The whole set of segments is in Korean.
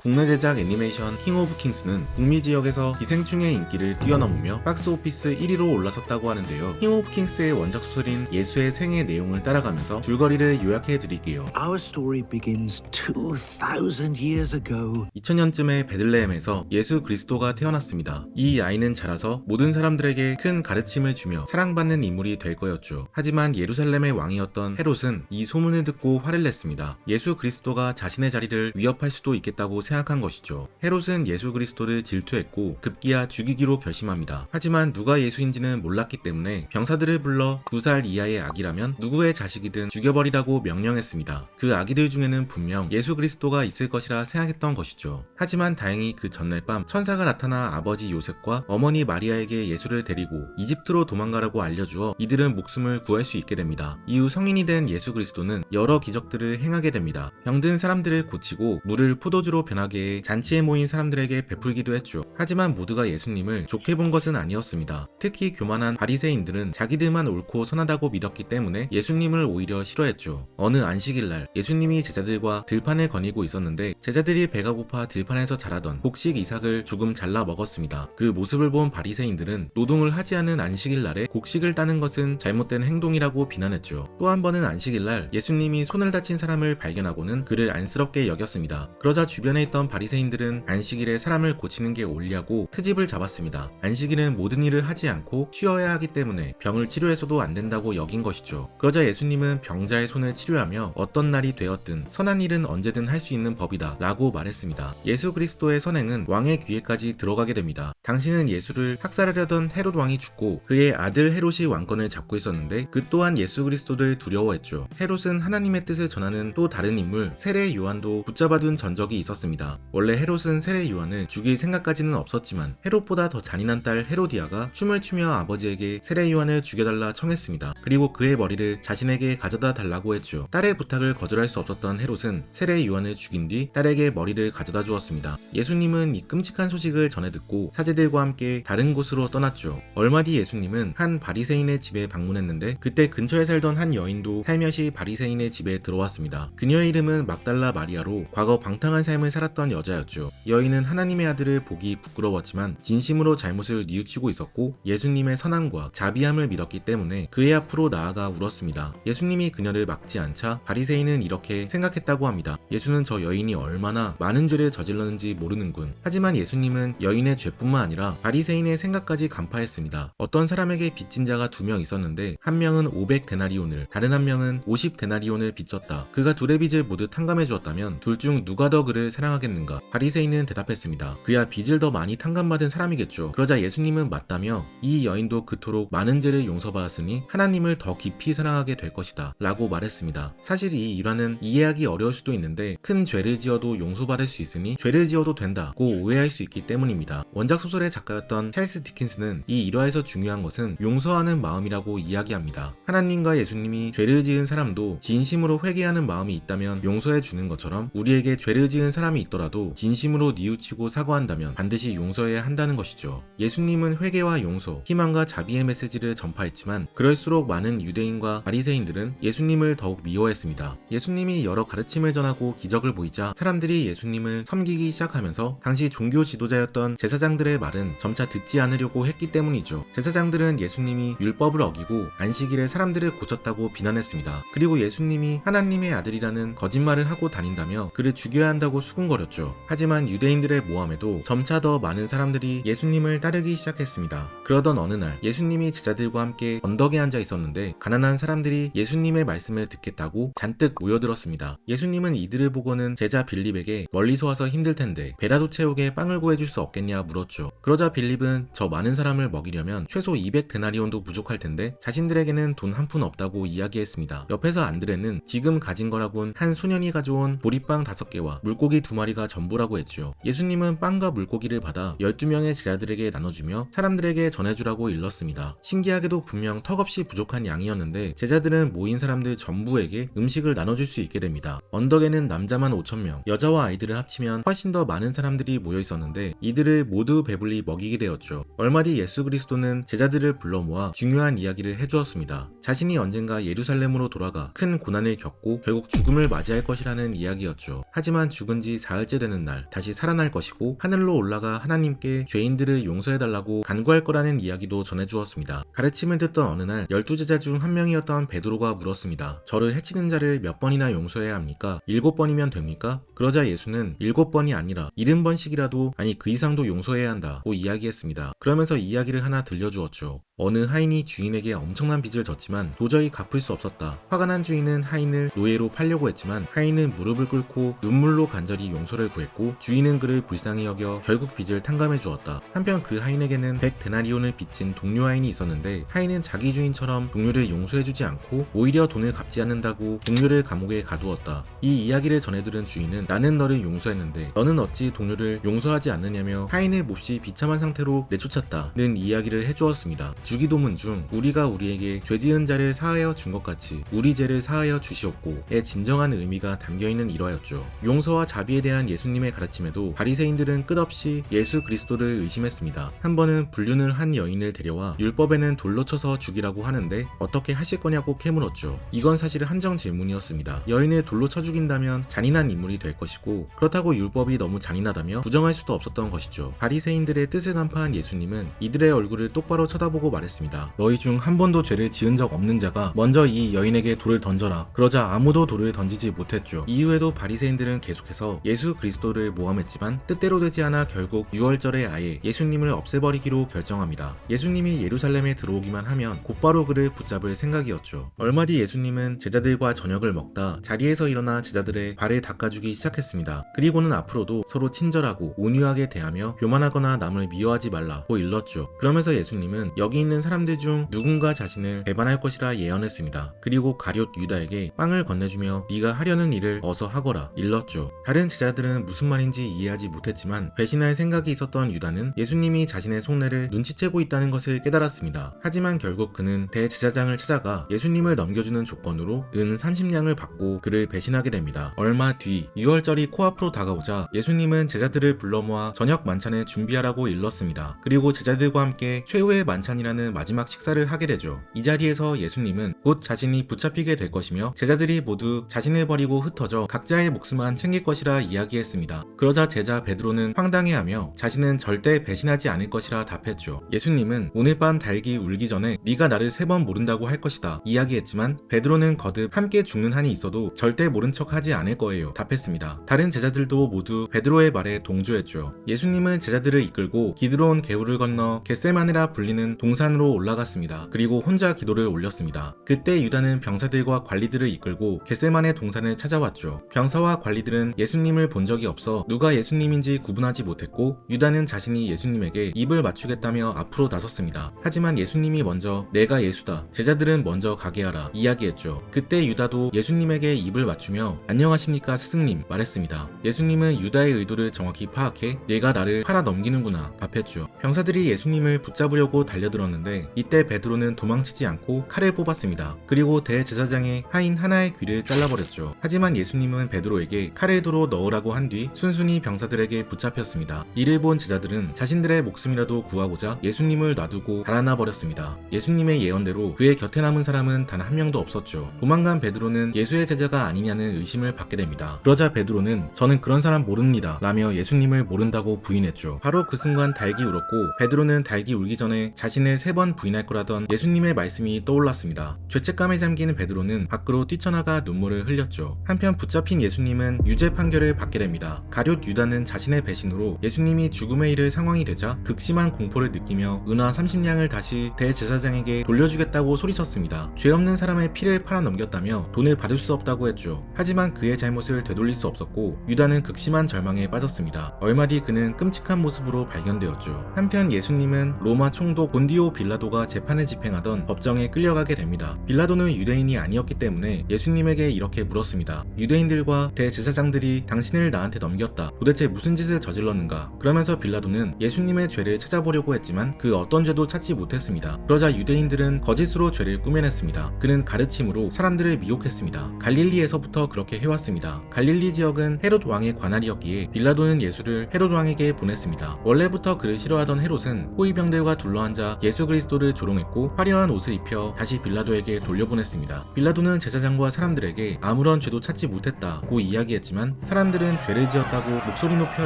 국내 제작 애니메이션 킹 오브 킹스는 북미 지역에서 기생충의 인기를 뛰어넘으며 박스오피스 1위로 올라섰다고 하는데요. 킹 오브 킹스의 원작 소설인 예수의 생애 내용을 따라가면서 줄거리를 요약해 드릴게요. Our story begins 2,000 years ago. 2000년쯤에 베들레헴에서 예수 그리스도가 태어났습니다. 이 아이는 자라서 모든 사람들에게 큰 가르침을 주며 사랑받는 인물이 될 거였죠. 하지만 예루살렘의 왕이었던 헤롯은 이 소문을 듣고 화를 냈습니다. 예수 그리스도가 자신의 자리를 위협할 수도 있겠다고 생각한 것이죠. 헤롯은 예수 그리스도를 질투했고 급기야 죽이기로 결심합니다. 하지만 누가 예수인지는 몰랐기 때문에 병사들을 불러 2살 이하의 아기라면 누구의 자식이든 죽여버리라고 명령했습니다. 그 아기들 중에는 분명 예수 그리스도가 있을 것이라 생각했던 것이죠. 하지만 다행히 그 전날 밤 천사가 나타나 아버지 요셉과 어머니 마리아에게 예수를 데리고 이집트로 도망가라고 알려주어 이들은 목숨을 구할 수 있게 됩니다. 이후 성인이 된 예수 그리스도는 여러 기적들을 행하게 됩니다. 병든 사람들을 고치고 물을 포도주로 변하게 해 잔치에 모인 사람들에게 베풀기도 했죠. 하지만 모두가 예수님을 좋게 본 것은 아니었습니다. 특히 교만한 바리새인들은 자기들만 옳고 선하다고 믿었기 때문에 예수님을 오히려 싫어했죠. 어느 안식일날 예수님이 제자들과 들판을 거니고 있었는데 제자들이 배가 고파 들판에서 자라던 곡식 이삭을 조금 잘라 먹었습니다. 그 모습을 본 바리새인들은 노동을 하지 않은 안식일날에 곡식을 따는 것은 잘못된 행동이라고 비난했죠. 또 한 번은 안식일날 예수님이 손을 다친 사람을 발견하고는 그를 안쓰럽게 여겼습니다. 그러자 주변에 있던 바리새인들은 안식일에 사람을 고치는 게 옳냐고 트집을 잡았습니다. 안식일은 모든 일을 하지 않고 쉬어야 하기 때문에 병을 치료해서도 안 된다고 여긴 것이죠. 그러자 예수님은 병자의 손을 치료하며 어떤 날이 되었든 선한 일은 언제든 할 수 있는 법이다 라고 말했습니다. 예수 그리스도의 선행은 왕의 귀에까지 들어가게 됩니다. 당시는 예수를 학살하려던 헤롯 왕이 죽고 그의 아들 헤롯이 왕권을 잡고 있었는데 그 또한 예수 그리스도를 두려워했죠. 헤롯은 하나님의 뜻을 전하는 또 다른 인물 세례 요한도 붙잡아둔 전적이 있었습니다. 원래 헤롯은 세례 요한을 죽일 생각까지는 없었지만 헤롯보다 더 잔인한 딸 헤로디아가 춤을 추며 아버지에게 세례 요한을 죽여달라 청했습니다. 그리고 그의 머리를 자신에게 가져다 달라고 했죠. 딸의 부탁을 거절할 수 없었던 헤롯은 세례 요한을 죽인 뒤 딸에게 머리를 가져다 주었습니다. 예수님은 이 끔찍한 소식을 전해 듣고 사제들과 함께 다른 곳으로 떠났죠. 얼마 뒤 예수님은 한 바리새인의 집에 방문했는데 그때 근처에 살던 한 여인도 살며시 바리새인의 집에 들어왔습니다. 그녀의 이름은 막달라 마리아로 과거 방탕한 삶을 살았던 여자였죠. 여인은 하나님의 아들을 보기 부끄러웠지만 진심으로 잘못을 뉘우치고 있었고 예수님의 선함과 자비함을 믿었기 때문에 그의 앞으로 나아가 울었습니다. 예수님이 그녀를 막지 않자 바리새인은 이렇게 생각했다고 합니다. 예수는 저 여인이 얼마나 많은 죄를 저질렀는지 모르는군. 하지만 예수님은 여인의 죄뿐만 아니라 바리새인의 생각까지 간파했습니다. 어떤 사람에게 빚진 자가 2명 있었는데 한 명은 500데나리온을 다른 한 명은 50데나리온을 빚졌다. 그가 둘의 빚을 모두 탕감해 주었다면 둘 중 누가 더 그를 사랑하겠는가? 바리새인은 대답했습니다. 그야 빚을 더 많이 탕감받은 사람이겠죠. 그러자 예수님은 맞다며 이 여인도 그토록 많은 죄를 용서받았으니 하나님을 더 깊이 사랑하게 될 것이다 라고 말했습니다. 사실 이 일화는 이해하기 어려울 수도 있는데 큰 죄를 지어도 용서받을 수 있으니 죄를 지어도 된다고 오해할 수 있기 때문입니다. 원작 소설의 작가였던 찰스 디킨스는 이 일화에서 중요한 것은 용서하는 마음이라고 이야기합니다. 하나님과 예수님이 죄를 지은 사람도 진심으로 회개하는 마음이 있다면 용서해 주는 것처럼 우리에게 죄를 지은 사람이 있더라도 진심으로 뉘우치고 사과한다면 반드시 용서해야 한다는 것이죠. 예수님은 회개와 용서, 희망과 자비의 메시지를 전파했지만 그럴수록 많은 유대인과 바리새인들은 예수님을 더욱 미워했습니다. 예수님이 여러 가르침을 전하고 기적을 보이자 사람들이 예수님을 섬기기 시작하면서 당시 종교 지도자였던 제사장들의 말은 점차 듣지 않으려고 했기 때문이죠. 제사장들은 예수님이 율법을 어기고 안식일에 사람들을 고쳤다고 비난했습니다. 그리고 예수님이 하나님의 아들이라는 거짓말을 하고 다닌다며 그를 죽여야 한다고 수군거렸죠. 하지만 유대인들의 모함에도 점차 더 많은 사람들이 예수님을 따르기 시작했습니다. 그러던 어느 날 예수님이 제자들과 함께 언덕에 앉아 있었는데 가난한 사람들이 예수님의 말씀을 듣겠다고 잔뜩 모여들었습니다. 예수님은 이들을 보고는 제자 빌립에게 멀리서 와서 힘들 텐데 배라도 채우게 빵을 구해줄 수 없겠냐 물었죠. 그러자 빌립은 저 많은 사람을 먹이려면 최소 200데나리온도 부족할 텐데 자신들에게는 돈 한 푼 없다고 이야기했습니다. 옆에서 안드레는 지금 가진 거라곤 한 소년이 가져온 보리빵 5개와 물고기 2마리가 전부라고 했죠. 예수님은 빵과 물고기를 받아 12명의 제자들에게 나눠주며 사람들에게 전해주라고 일렀습니다. 신기하게도 분명 턱없이 부족한 양이었는데 제자들은 모인 사람들 전부에게 음식을 나눠줄 수 있게 됩니다. 언덕에는 남자만 5,000명, 여자와 아이들을 합치면 훨씬 더 많은 사람들이 모여 있었는데 이들을 모두 배불리 먹이게 되었죠. 얼마 뒤 예수 그리스도는 제자들을 불러 모아 중요한 이야기를 해주었습니다. 자신이 언젠가 예루살렘으로 돌아가 큰 고난을 겪고 결국 죽음을 맞이할 것이라는 이야기였죠. 하지만 죽은 지 가을째 되는 날 다시 살아날 것이고 하늘로 올라가 하나님께 죄인들을 용서해달라고 간구할 거라는 이야기도 전해주었습니다. 가르침을 듣던 어느 날 12제자 중 한 명이었던 베드로가 물었습니다. 저를 해치는 자를 몇 번이나 용서해야 합니까? 7번이면 됩니까? 그러자 예수는 7번이 아니라 70번씩이라도 아니 그 이상도 용서해야 한다고 이야기했습니다. 그러면서 이야기를 하나 들려주었죠. 어느 하인이 주인에게 엄청난 빚을 졌지만 도저히 갚을 수 없었다. 화가 난 주인은 하인을 노예로 팔려고 했지만 하인은 무릎을 꿇고 눈물로 간절히 용서를 구했고 주인은 그를 불쌍히 여겨 결국 빚을 탕감해 주었다. 한편 그 하인에게는 100데나리온을 빚진 동료 하인이 있었는데 하인은 자기 주인처럼 동료를 용서해주지 않고 오히려 돈을 갚지 않는다고 동료를 감옥에 가두었다. 이 이야기를 전해들은 주인은 나는 너를 용서했는데 너는 어찌 동료를 용서하지 않느냐며 하인을 몹시 비참한 상태로 내쫓았다는 이야기를 해주었습니다. 주기도문 중 우리가 우리에게 죄지은 자를 사하여 준 것 같이 우리 죄를 사하여 주시옵고의 진정한 의미가 담겨있는 일화였죠. 용서와 자비에 대한 예수님의 가르침에도 바리새인들은 끝없이 예수 그리스도를 의심했습니다. 한 번은 불륜을 한 여인을 데려와 율법에는 돌로 쳐서 죽이라고 하는데 어떻게 하실 거냐고 캐물었죠. 이건 사실 한정 질문이었습니다. 여인을 돌로 쳐 죽인다면 잔인한 인물이 될 것이고 그렇다고 율법이 너무 잔인하다며 부정할 수도 없었던 것이죠. 바리새인들의 뜻을 간파한 예수님은 이들의 얼굴을 똑바로 쳐다보고 말했습니다. 너희 중 한 번도 죄를 지은 적 없는 자가 먼저 이 여인에게 돌을 던져라. 그러자 아무도 돌을 던지지 못했죠. 이후에도 바리새인들은 계속해서 예수 그리스도를 모함했지만 뜻대로 되지 않아 결국 6월절에 아예 예수님을 없애버리기로 결정합니다. 예수님이 예루살렘에 들어오기만 하면 곧바로 그를 붙잡을 생각이었죠. 얼마 뒤 예수님은 제자들과 저녁을 먹다 자리에서 일어나 제자들의 발을 닦아주기 시작했습니다. 그리고는 앞으로도 서로 친절하고 온유하게 대하며 교만하거나 남을 미워하지 말라고 일렀죠. 그러면서 예수님은 여기 있는 사람들 중 누군가 자신을 배반할 것이라 예언했습니다. 그리고 가룟 유다에게 빵을 건네주며 네가 하려는 일을 어서 하거라 일렀죠. 다른 제자들은 무슨 말인지 이해하지 못했지만 배신할 생각이 있었던 유다는 예수님이 자신의 속내를 눈치채고 있다는 것을 깨달았습니다. 하지만 결국 그는 대제사장을 찾아가 예수님을 넘겨주는 조건으로 은 30냥을 받고 그를 배신하게 됩니다. 얼마 뒤 6월절이 코앞으로 다가오자 예수님은 제자들을 불러 모아 저녁 만찬을 준비하라고 일렀습니다. 그리고 제자들과 함께 최후의 만찬이라는 마지막 식사를 하게 되죠. 이 자리에서 예수님은 곧 자신이 붙잡히게 될 것이며 제자들이 모두 자신을 버리고 흩어져 각자의 목숨만 챙길 것이라 이야기했습니다. 그러자 제자 베드로는 황당해하며 자신은 절대 배신하지 않을 것이라 답했죠. 예수님은 오늘 밤 닭이 울기 전에 네가 나를 3번 모른다고 할 것이다 이야기했지만 베드로는 거듭 함께 죽는 한이 있어도 절대 모른 척하지 않을 거예요 답했습니다. 다른 제자들도 모두 베드로의 말에 동조했죠. 예수님은 제자들을 이끌고 기드론 개울을 건너 겟세마네라 불리는 동산으로 올라갔습니다. 그리고 혼자 기도를 올렸습니다. 그때 유다는 병사들과 관리들을 이끌고 겟세마네 동산을 찾아왔죠. 병사와 관리들은 예수님을 본 적이 없어 누가 예수님인지 구분하지 못했고 유다는 자신이 예수님에게 입을 맞추겠다며 앞으로 나섰습니다. 하지만 예수님이 먼저 내가 예수다 제자들은 먼저 가게 하라 이야기했죠. 그때 유다도 예수님에게 입을 맞추며 안녕하십니까 스승님 말했습니다. 예수님은 유다의 의도를 정확히 파악해 내가 나를 팔아 넘기는구나 답했죠. 병사들이 예수님을 붙잡으려고 달려들었는데 이때 베드로는 도망치지 않고 칼을 뽑았습니다. 그리고 대제사장의 하인 하나의 귀를 잘라버렸죠. 하지만 예수님은 베드로에게 칼을 도로 넣으라고 한 뒤 순순히 병사들에게 붙잡혔습니다. 이를 본 제자들은 자신들의 목숨이라도 구하고자 예수님을 놔두고 달아나 버렸습니다. 예수님의 예언대로 그의 곁에 남은 사람은 단 한 명도 없었죠. 도망간 베드로는 예수의 제자가 아니냐는 의심을 받게 됩니다. 그러자 베드로는 저는 그런 사람 모릅니다 라며 예수님을 모른다고 부인했죠. 바로 그 순간 닭이 울었고 베드로는 닭이 울기 전에 자신을 3번 부인할 거라던 예수님의 말씀이 떠올랐습니다. 죄책감에 잠긴 베드로는 밖으로 뛰쳐나가 눈물을 흘렸죠. 한편 붙잡힌 예수님은 유죄 판결을 받게 됩니다. 가룟 유다는 자신의 배신으로 예수님이 죽음에 이를 상황이 되자 극심한 공포를 느끼며 은화 30냥을 다시 대제사장에게 돌려주겠다고 소리쳤습니다. 죄 없는 사람의 피를 팔아 넘겼다며 돈을 받을 수 없다고 했죠. 하지만 그의 잘못을 되돌릴 수 없었고 유다는 극심한 절망에 빠졌습니다. 얼마 뒤 그는 끔찍한 모습으로 발견되었죠. 한편 예수님은 로마 총독 본디오 빌라도가 재판을 집행하던 법정에 끌려가게 됩니다. 빌라도는 유대인이 아니었기 때문에 예수님에게 이렇게 물었습니다. 유대인들과 대제사장들이 당신을 나한테 넘겼다. 도대체 무슨 짓을 저질렀는가? 그러면서 빌라도는 예수님의 죄를 찾아보려고 했지만 그 어떤 죄도 찾지 못했습니다. 그러자 유대인들은 거짓으로 죄를 꾸며냈습니다. 그는 가르침으로 사람들을 미혹했습니다. 갈릴리에서부터 그렇게 해왔습니다. 갈릴리 지역은 헤롯 왕의 관할이었기에 빌라도는 예수를 헤롯 왕에게 보냈습니다. 원래부터 그를 싫어하던 헤롯은 호위병들과 둘러앉아 예수 예수 그리스도를 조롱했고 화려한 옷을 입혀 다시 빌라도에게 돌려보냈습니다. 빌라도는 제사장과 사람들에게 아무런 죄도 찾지 못했다고 이야기했지만 사람들은 죄를 지었다고 목소리 높여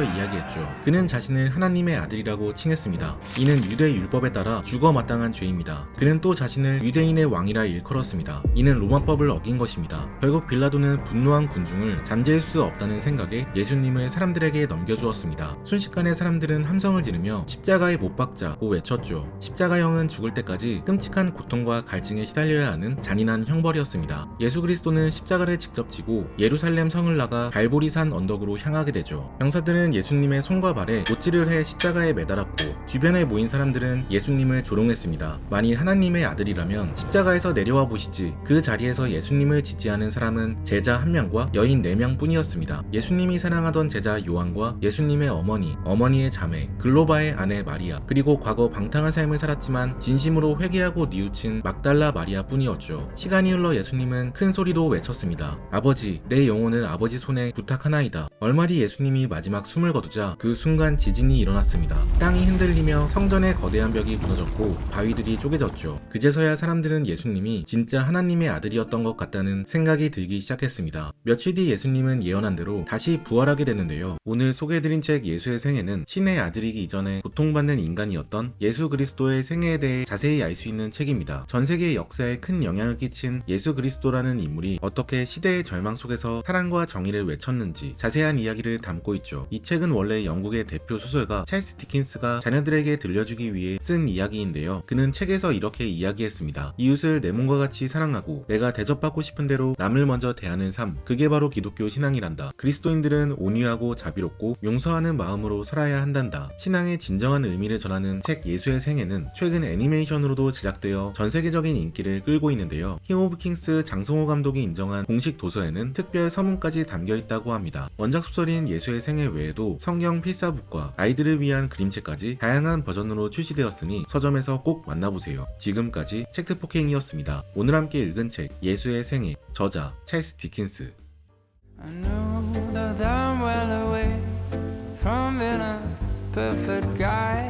이야기했죠. 그는 자신을 하나님의 아들이라고 칭했습니다. 이는 유대 율법에 따라 죽어 마땅한 죄입니다. 그는 또 자신을 유대인의 왕이라 일컬었습니다. 이는 로마법을 어긴 것입니다. 결국 빌라도는 분노한 군중을 잠재울 수 없다는 생각에 예수님을 사람들에게 넘겨주었습니다. 순식간에 사람들은 함성을 지르며 십자가에 못 박자고 외쳤죠. 십자가형은 죽을 때까지 끔찍한 고통과 갈증에 시달려야 하는 잔인한 형벌이었습니다. 예수 그리스도는 십자가를 직접 지고 예루살렘 성을 나가 갈보리산 언덕으로 향하게 되죠. 병사들은 예수님의 손과 발에 못질을 해 십자가에 매달았고 주변에 모인 사람들은 예수님을 조롱했습니다. 만일 하나님의 아들이라면 십자가에서 내려와 보시지. 그 자리에서 예수님을 지지하는 사람은 제자 1명과 여인 4명 뿐이었습니다. 예수님이 사랑하던 제자 요한과 예수님의 어머니, 어머니의 자매, 글로바의 아내 마리아, 그리고 과거 방탕한 삶을 살았지만 진심으로 회개하고 뉘우친 막달라 마리아 뿐이었죠. 시간이 흘러 예수님은 큰 소리로 외쳤습니다. 아버지, 내 영혼을 아버지 손에 부탁하나이다. 얼마 뒤 예수님이 마지막 숨을 거두자 그 순간 지진이 일어났습니다. 땅이 흔들리며 성전의 거대한 벽이 무너졌고 바위들이 쪼개졌죠. 그제서야 사람들은 예수님이 진짜 하나님의 아들이었던 것 같다는 생각이 들기 시작했습니다. 며칠 뒤 예수님은 예언한 대로 다시 부활하게 되는데요. 오늘 소개해드린 책 예수의 생애는 신의 아들이기 이전에 고통받는 인간이었던 예수 그리스도의 생애에 대해 자세히 알 수 있는 책입니다. 전 세계의 역사에 큰 영향을 끼친 예수 그리스도라는 인물이 어떻게 시대의 절망 속에서 사랑과 정의를 외쳤는지 자세한 이야기를 담고 있죠. 이 책은 원래 영국의 대표 소설가 찰스 디킨스가 자녀들에게 들려주기 위해 쓴 이야기인데요. 그는 책에서 이렇게 이야기했습니다. 이웃을 내 몸과 같이 사랑하고 내가 대접받고 싶은 대로 남을 먼저 대하는 삶, 그게 바로 기독교 신앙이란다. 그리스도인들은 온유하고 자비롭고 용서하는 마음으로 살아야 한단다. 신앙의 진정한 의미를 전하는 책 예수의 생애는 최근 애니메이션으로도 제작되어 전 세계적인 인기를 끌고 있는데요. 킹 오브 킹스 장성호 감독이 인정한 공식 도서에는 특별 서문까지 담겨 있다고 합니다. 원작 소설인 예수의 생애 외에도 성경 필사북과 아이들을 위한 그림책까지 다양한 버전으로 출시되었으니 서점에서 꼭 만나보세요. 지금까지 책트포킹이었습니다. 오늘 함께 읽은 책 예수의 생애, 저자 찰스 디킨스. I know that I'm well away from being a perfect guy.